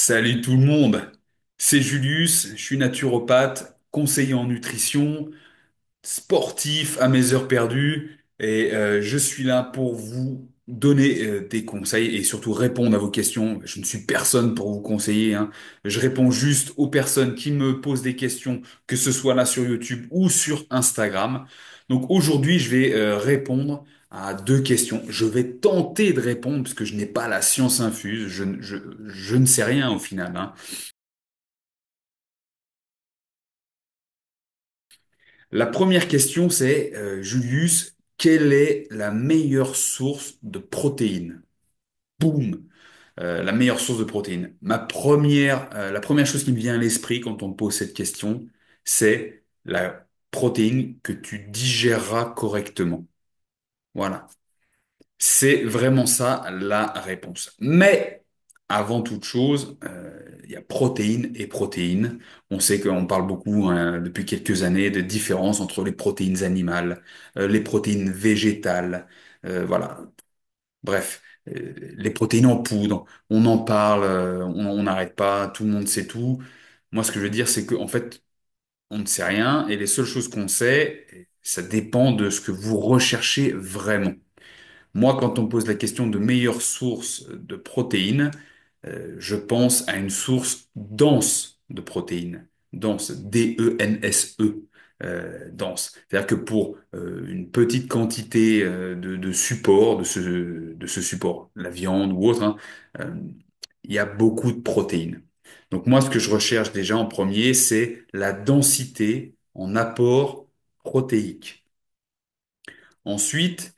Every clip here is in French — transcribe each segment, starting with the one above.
Salut tout le monde, c'est Julius, je suis naturopathe, conseiller en nutrition, sportif à mes heures perdues et je suis là pour vous donner des conseils et surtout répondre à vos questions. Je ne suis personne pour vous conseiller, hein. Je réponds juste aux personnes qui me posent des questions, que ce soit là sur YouTube ou sur Instagram. Donc aujourd'hui, je vais répondre à deux questions. Je vais tenter de répondre parce que je n'ai pas la science infuse. Je ne sais rien au final, hein. La première question, c'est, Julius, quelle est la meilleure source de protéines? Boum! La meilleure source de protéines. La première chose qui me vient à l'esprit quand on me pose cette question, c'est la protéine que tu digéreras correctement. Voilà. C'est vraiment ça la réponse. Mais avant toute chose, il y a protéines et protéines. On sait qu'on parle beaucoup hein, depuis quelques années de différence entre les protéines animales, les protéines végétales, voilà. Bref, les protéines en poudre. On en parle, on n'arrête pas, tout le monde sait tout. Moi, ce que je veux dire, c'est qu'en fait, on ne sait rien et les seules choses qu'on sait, ça dépend de ce que vous recherchez vraiment. Moi, quand on me pose la question de meilleure source de protéines, je pense à une source dense de protéines, dense, D-E-N-S-E, dense. C'est-à-dire que pour une petite quantité de support, de ce support, la viande ou autre, hein, euh, il y a beaucoup de protéines. Donc moi, ce que je recherche déjà en premier, c'est la densité en apport protéique. Ensuite,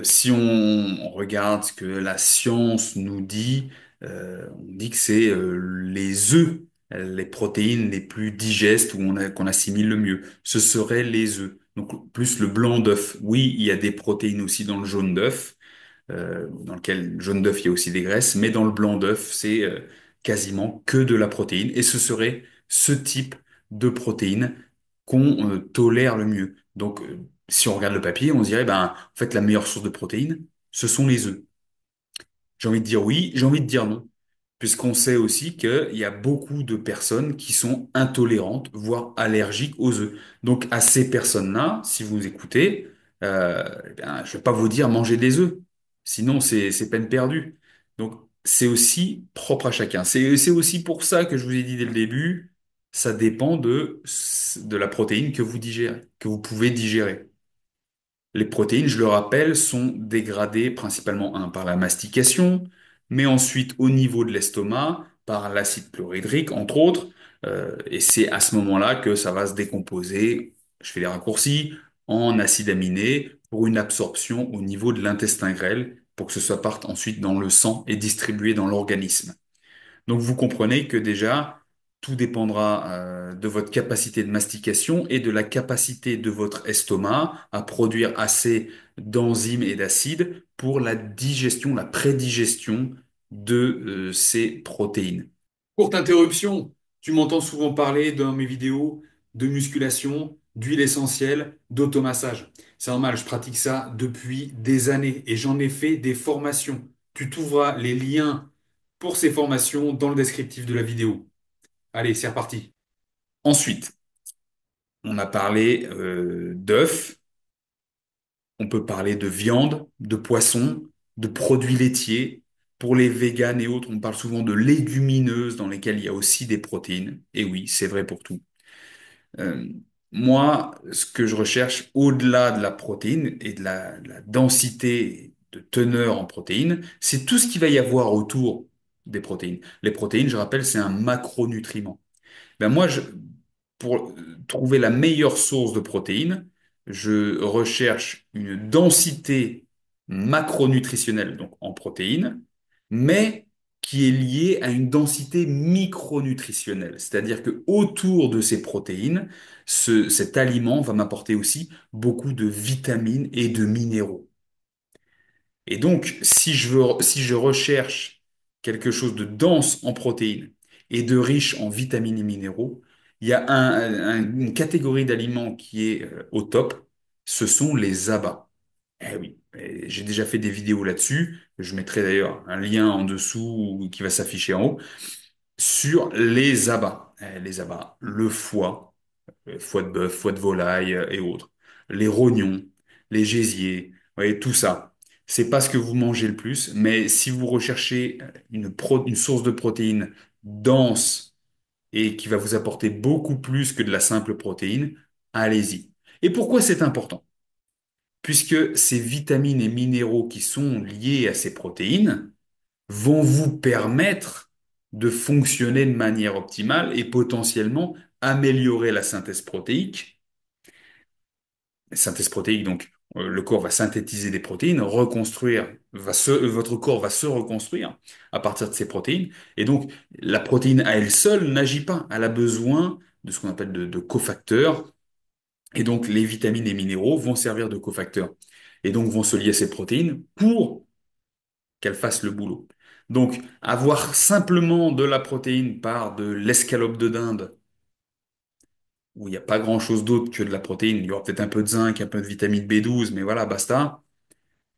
si on regarde ce que la science nous dit, on dit que c'est les œufs, les protéines les plus digestes ou qu'on assimile le mieux. Ce seraient les œufs. Donc plus le blanc d'œuf. Oui, il y a des protéines aussi dans le jaune d'œuf, dans lequel le jaune d'œuf il y a aussi des graisses, mais dans le blanc d'œuf c'est quasiment que de la protéine. Et ce serait ce type de protéines qu'on tolère le mieux. Donc, si on regarde le papier, on se dirait, ben, en fait, la meilleure source de protéines, ce sont les œufs. J'ai envie de dire oui, j'ai envie de dire non, puisqu'on sait aussi qu'il y a beaucoup de personnes qui sont intolérantes, voire allergiques aux œufs. Donc, à ces personnes-là, si vous écoutez, eh bien, je vais pas vous dire manger des œufs, sinon c'est peine perdue. Donc, c'est aussi propre à chacun. C'est aussi pour ça que je vous ai dit dès le début, ça dépend de la protéine que vous digérez, que vous pouvez digérer. Les protéines, je le rappelle, sont dégradées principalement par la mastication, mais ensuite au niveau de l'estomac par l'acide chlorhydrique, entre autres. Et c'est à ce moment-là que ça va se décomposer, je fais les raccourcis, en acides aminés pour une absorption au niveau de l'intestin grêle, pour que ce soit parte ensuite dans le sang et distribué dans l'organisme. Donc vous comprenez que déjà, tout dépendra de votre capacité de mastication et de la capacité de votre estomac à produire assez d'enzymes et d'acides pour la digestion, la prédigestion de ces protéines. Courte interruption, tu m'entends souvent parler dans mes vidéos de musculation, d'huile essentielle, d'automassage. C'est normal, je pratique ça depuis des années et j'en ai fait des formations. Tu trouveras les liens pour ces formations dans le descriptif de la vidéo. Allez, c'est reparti. Ensuite, on a parlé d'œufs, on peut parler de viande, de poisson, de produits laitiers. Pour les véganes et autres, on parle souvent de légumineuses dans lesquelles il y a aussi des protéines. Et oui, c'est vrai pour tout. Euh, Moi, ce que je recherche au-delà de la protéine et de la densité de teneur en protéines, c'est tout ce qu'il va y avoir autour des protéines. Les protéines, je rappelle, c'est un macronutriment. Ben moi, pour trouver la meilleure source de protéines, je recherche une densité macronutritionnelle, donc en protéines, mais qui est liée à une densité micronutritionnelle. C'est-à-dire que autour de ces protéines, cet aliment va m'apporter aussi beaucoup de vitamines et de minéraux. Et donc, si je recherche quelque chose de dense en protéines et de riche en vitamines et minéraux, il y a une catégorie d'aliments qui est au top, ce sont les abats. Eh oui, j'ai déjà fait des vidéos là-dessus. Je mettrai d'ailleurs un lien en dessous qui va s'afficher en haut. sur les abats. Les abats, le foie, foie de bœuf, foie de volaille et autres, les rognons, les gésiers, vous voyez, tout ça. C'est pas ce que vous mangez le plus, mais si vous recherchez une source de protéines dense et qui va vous apporter beaucoup plus que de la simple protéine, allez-y. Et pourquoi c'est important? Puisque ces vitamines et minéraux qui sont liés à ces protéines vont vous permettre de fonctionner de manière optimale et potentiellement améliorer la synthèse protéique. Donc, le corps va synthétiser des protéines, votre corps va se reconstruire à partir de ces protéines. Et donc, la protéine à elle seule n'agit pas. Elle a besoin de ce qu'on appelle de cofacteurs. Et donc, les vitamines et minéraux vont servir de cofacteurs. Et donc, vont se lier à ces protéines pour qu'elles fassent le boulot. Donc, avoir simplement de la protéine par de l'escalope de dinde, où il n'y a pas grand-chose d'autre que de la protéine, il y aura peut-être un peu de zinc, un peu de vitamine B12, mais voilà, basta.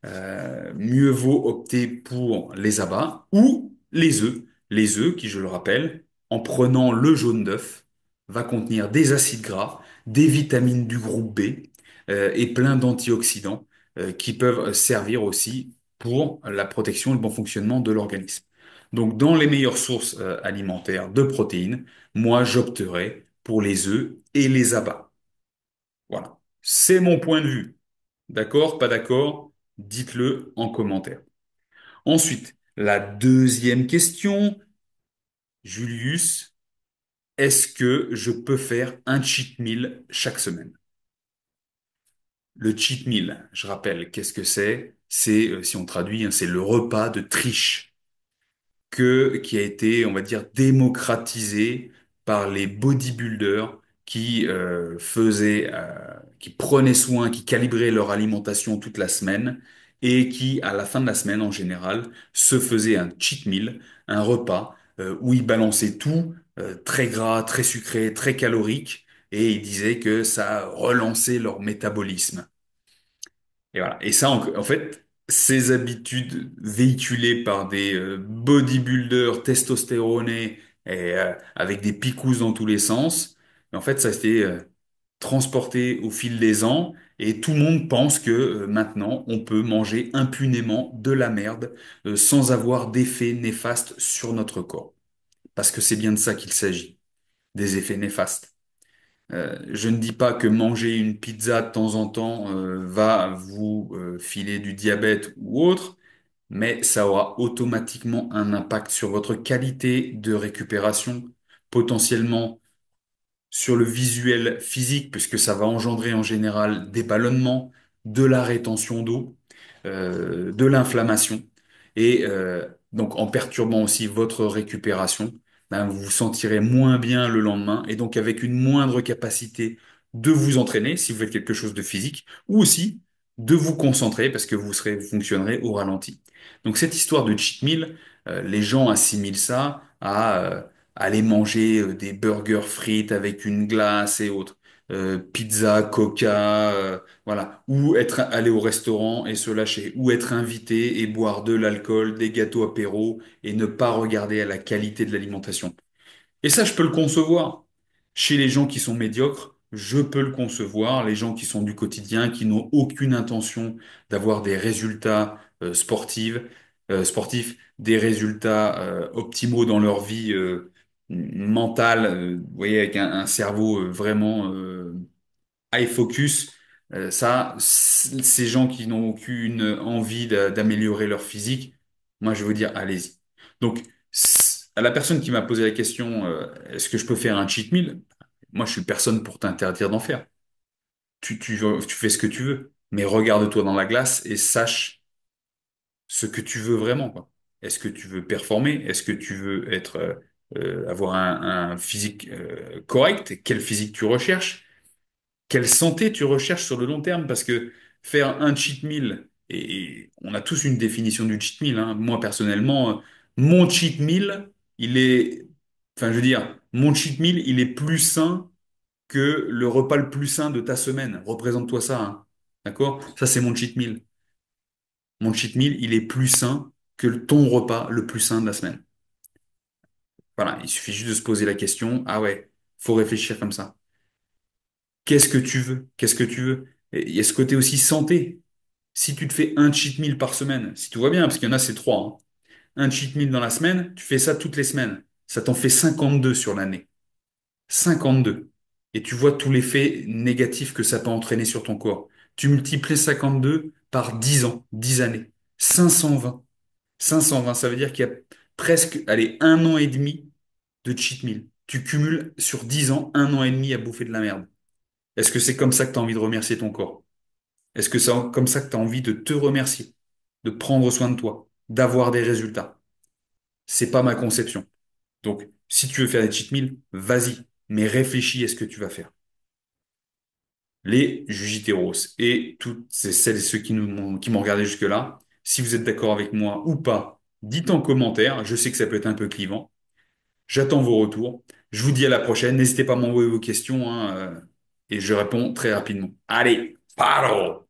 Mieux vaut opter pour les abats ou les œufs. Les œufs, qui, je le rappelle, en prenant le jaune d'œuf, va contenir des acides gras, des vitamines du groupe B et plein d'antioxydants qui peuvent servir aussi pour la protection et le bon fonctionnement de l'organisme. Donc, dans les meilleures sources alimentaires de protéines, moi, j'opterais pour les œufs et les abats. Voilà. C'est mon point de vue. D'accord, pas d'accord? Dites-le en commentaire. Ensuite, la deuxième question, Julius, est-ce que je peux faire un cheat meal chaque semaine? Le cheat meal, je rappelle, qu'est-ce que c'est? C'est, si on traduit, hein, c'est le repas de triche qui a été, on va dire, démocratisé par les bodybuilders qui prenaient soin, qui calibraient leur alimentation toute la semaine et qui, à la fin de la semaine en général, se faisaient un cheat meal, un repas où ils balançaient tout, très gras, très sucré, très calorique, et ils disaient que ça relançait leur métabolisme. Et voilà. Et ça, en fait, ces habitudes véhiculées par des bodybuilders testostéronés et avec des picousses dans tous les sens, en fait, ça a été transporté au fil des ans et tout le monde pense que maintenant, on peut manger impunément de la merde sans avoir d'effets néfastes sur notre corps. Parce que c'est bien de ça qu'il s'agit, des effets néfastes. Je ne dis pas que manger une pizza de temps en temps va vous filer du diabète ou autre, mais ça aura automatiquement un impact sur votre qualité de récupération, potentiellement sur le visuel physique, puisque ça va engendrer en général des ballonnements, de la rétention d'eau, de l'inflammation. Et donc en perturbant aussi votre récupération, ben, vous vous sentirez moins bien le lendemain et donc avec une moindre capacité de vous entraîner si vous faites quelque chose de physique, ou aussi de vous concentrer parce que vous fonctionnerez au ralenti. Donc cette histoire de cheat meal, les gens assimilent ça à aller manger des burgers frites avec une glace et autres, pizza, coca, voilà, ou être aller au restaurant et se lâcher, ou être invité et boire de l'alcool, des gâteaux apéros et ne pas regarder à la qualité de l'alimentation. Et ça, je peux le concevoir. Chez les gens qui sont médiocres, je peux le concevoir. Les gens qui sont du quotidien, qui n'ont aucune intention d'avoir des résultats sportifs, des résultats optimaux dans leur vie mentale, vous voyez, avec un cerveau vraiment high focus. Ces gens qui n'ont aucune envie d'améliorer leur physique, moi, je veux dire, allez-y. Donc, à la personne qui m'a posé la question, est-ce que je peux faire un cheat meal? Moi, je suis personne pour t'interdire d'en faire. Tu fais ce que tu veux, mais regarde-toi dans la glace et sache ce que tu veux vraiment, quoi. Est-ce que tu veux performer? Est-ce que tu veux avoir un physique correct? Quel physique tu recherches? Quelle santé tu recherches sur le long terme? Parce que faire un cheat meal, et on a tous une définition du cheat meal, hein. Moi, personnellement, mon cheat meal, il est, enfin, je veux dire, mon cheat meal, il est plus sain que le repas le plus sain de ta semaine. Représente-toi ça, hein. D'accord? Ça, c'est mon cheat meal. Mon cheat meal, il est plus sain que ton repas le plus sain de la semaine. Voilà, il suffit juste de se poser la question, ah ouais, faut réfléchir comme ça. Qu'est-ce que tu veux? Qu'est-ce que tu veux? Et il y a ce côté aussi santé. Si tu te fais un cheat meal par semaine, si tout va bien, parce qu'il y en a, c'est trois, hein. Un cheat meal dans la semaine, tu fais ça toutes les semaines. Ça t'en fait 52 sur l'année. 52. Et tu vois tout l'effet négatif que ça peut entraîner sur ton corps. Tu multiplies 52 par 10 ans, 10 années. 520. 520, ça veut dire qu'il y a presque, allez, un an et demi de cheat meal. Tu cumules sur 10 ans, un an et demi à bouffer de la merde. Est-ce que c'est comme ça que tu as envie de remercier ton corps? Est-ce que c'est comme ça que tu as envie de te remercier, de prendre soin de toi, d'avoir des résultats? C'est pas ma conception. Donc, si tu veux faire des cheat meals, vas-y, mais réfléchis à ce que tu vas faire. Les Jujiteros et toutes celles et ceux qui m'ont regardé jusque-là, si vous êtes d'accord avec moi ou pas, dites en commentaire. Je sais que ça peut être un peu clivant. J'attends vos retours. Je vous dis à la prochaine. N'hésitez pas à m'envoyer vos questions, hein, et je réponds très rapidement. Allez, paro!